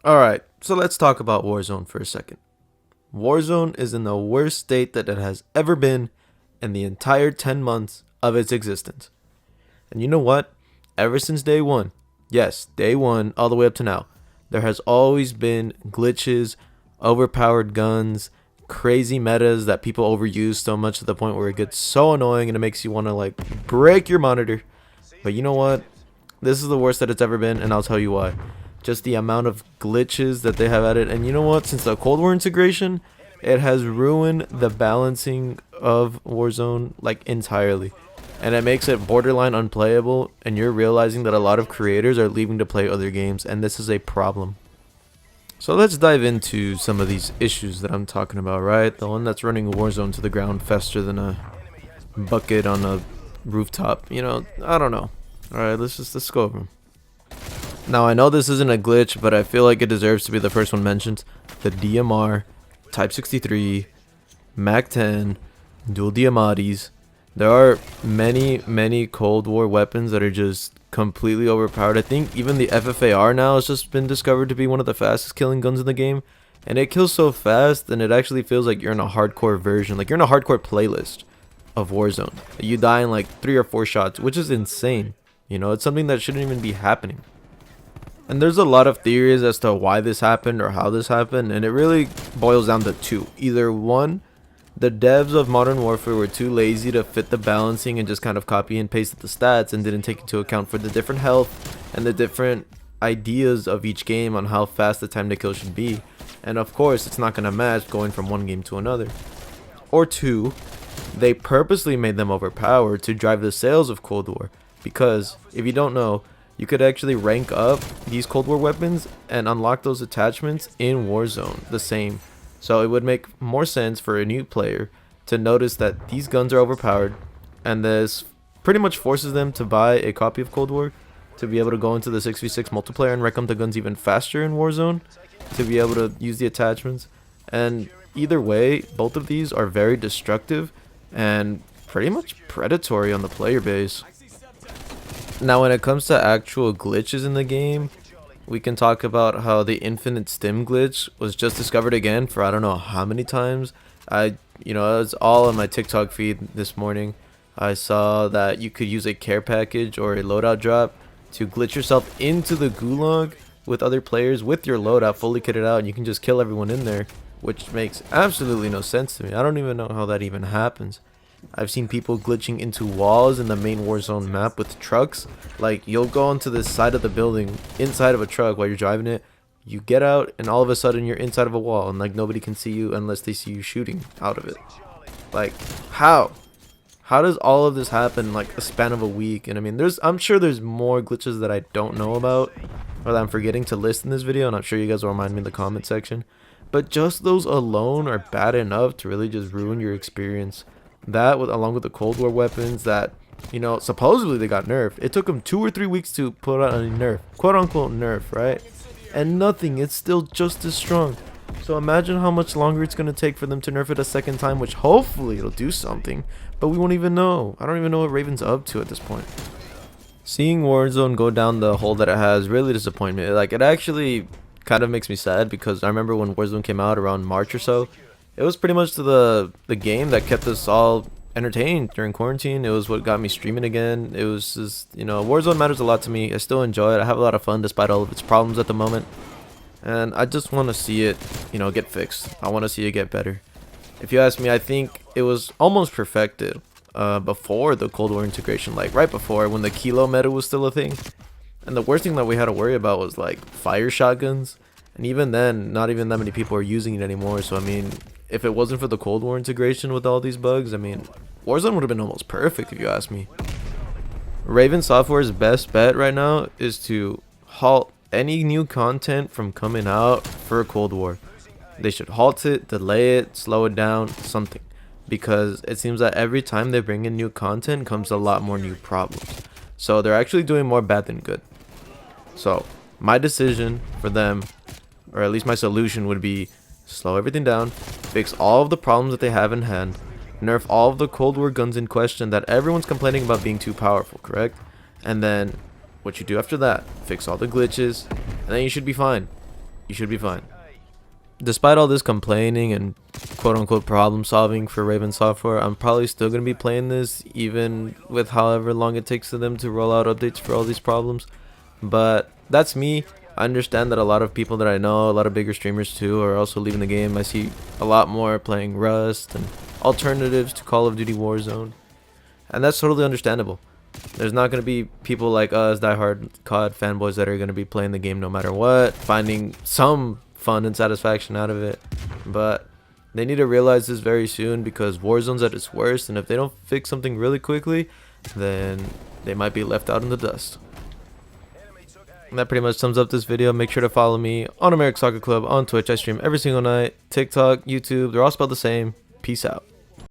Alright, so let's talk about Warzone for a second. Warzone is in the worst state that it has ever been in the entire 10 months of its existence. And you know what? Ever since day one, yes, day one, all the way up to now, there has always been glitches, overpowered guns, crazy metas that people overuse so much to the point where it gets so annoying and it makes you want to like break your monitor. But you know what? This is the worst that it's ever been, and I'll tell you why. Just the amount of glitches that they have added. And you know what? Since the Cold War integration, it has ruined the balancing of Warzone like entirely. And it makes it borderline unplayable, and you're realizing that a lot of creators are leaving to play other games, and this is a problem. So let's dive into some of these issues that I'm talking about, right? The one that's running Warzone to the ground faster than a bucket on a rooftop. I don't know. Alright, let's go over them. Now, I know this isn't a glitch, but I feel like it deserves to be the first one mentioned. The DMR, Type 63, Mac 10, dual DMRs. There are many Cold War weapons that are just completely overpowered. I think even the FFAR now has just been discovered to be one of the fastest killing guns in the game. And it kills so fast, and it actually feels like you're in a hardcore version. Like you're in a hardcore playlist of Warzone. You die in like 3 or 4 shots, which is insane. It's something that shouldn't even be happening. And there's a lot of theories as to why this happened or how this happened, and it really boils down to two. Either one, the devs of Modern Warfare were too lazy to fit the balancing and just kind of copy and pasted the stats and didn't take into account for the different health and the different ideas of each game on how fast the time to kill should be. And of course, it's not going to match going from one game to another. Or two, they purposely made them overpowered to drive the sales of Cold War. Because, if you don't know, you could actually rank up these Cold War weapons and unlock those attachments in Warzone the same. So it would make more sense for a new player to notice that these guns are overpowered, and this pretty much forces them to buy a copy of Cold War to be able to go into the 6v6 multiplayer and rank up the guns even faster in Warzone to be able to use the attachments. And either way, both of these are very destructive and pretty much predatory on the player base. Now, when it comes to actual glitches in the game, we can talk about how the infinite stim glitch was just discovered again for I don't know how many times. It was all on my TikTok feed this morning. I saw that you could use a care package or a loadout drop to glitch yourself into the gulag with other players with your loadout fully kitted out, and you can just kill everyone in there, which makes absolutely no sense to me. I don't even know how that even happens. I've seen people glitching into walls in the main Warzone map with trucks. Like, you'll go onto this side of the building inside of a truck while you're driving it. You get out, and all of a sudden you're inside of a wall, and like nobody can see you unless they see you shooting out of it. Like, how? How does all of this happen in like a span of a week? And I mean, I'm sure there's more glitches that I don't know about or that I'm forgetting to list in this video, and I'm sure you guys will remind me in the comment section. But just those alone are bad enough to really just ruin your experience. That, along with the Cold War weapons that, supposedly they got nerfed. It took them 2 or 3 weeks to put out a nerf, quote unquote nerf, right? And nothing, it's still just as strong. So imagine how much longer it's going to take for them to nerf it a second time, which hopefully it'll do something, but we won't even know. I don't even know what Raven's up to at this point. Seeing Warzone go down the hole that it has really disappointed me. Like, it actually kind of makes me sad, because I remember when Warzone came out around March or so, it was pretty much the game that kept us all entertained during quarantine. It was what got me streaming again. It was just, Warzone matters a lot to me. I still enjoy it. I have a lot of fun despite all of its problems at the moment. And I just want to see it, get fixed. I want to see it get better. If you ask me, I think it was almost perfected before the Cold War integration, like right before, when the Kilo meta was still a thing. And the worst thing that we had to worry about was like fire shotguns. And even then, not even that many people are using it anymore. So I mean, if it wasn't for the Cold War integration with all these bugs, I mean, Warzone would have been almost perfect if you ask me. Raven Software's best bet right now is to halt any new content from coming out for Cold War. They should halt it, delay it, slow it down, something. Because it seems that every time they bring in new content comes a lot more new problems. So they're actually doing more bad than good. So my decision for them, or at least my solution, would be slow everything down, fix all of the problems that they have in hand, nerf all of the Cold War guns in question that everyone's complaining about being too powerful, correct? And then what you do after that, fix all the glitches, and then you should be fine. you should be fine. Despite all this complaining and quote-unquote problem solving for Raven Software, I'm probably still going to be playing this even with however long it takes for them to roll out updates for all these problems. But that's me. I understand that a lot of people that I know, a lot of bigger streamers too, are also leaving the game. I see a lot more playing Rust and alternatives to Call of Duty Warzone, and that's totally understandable. There's not going to be people like us, diehard COD fanboys, that are going to be playing the game no matter what, finding some fun and satisfaction out of it. But they need to realize this very soon, because Warzone's at its worst, and if they don't fix something really quickly, then they might be left out in the dust. And that pretty much sums up this video. Make sure to follow me on American Soccer Club on Twitch. I stream every single night. TikTok, YouTube, they're all spelled the same. Peace out.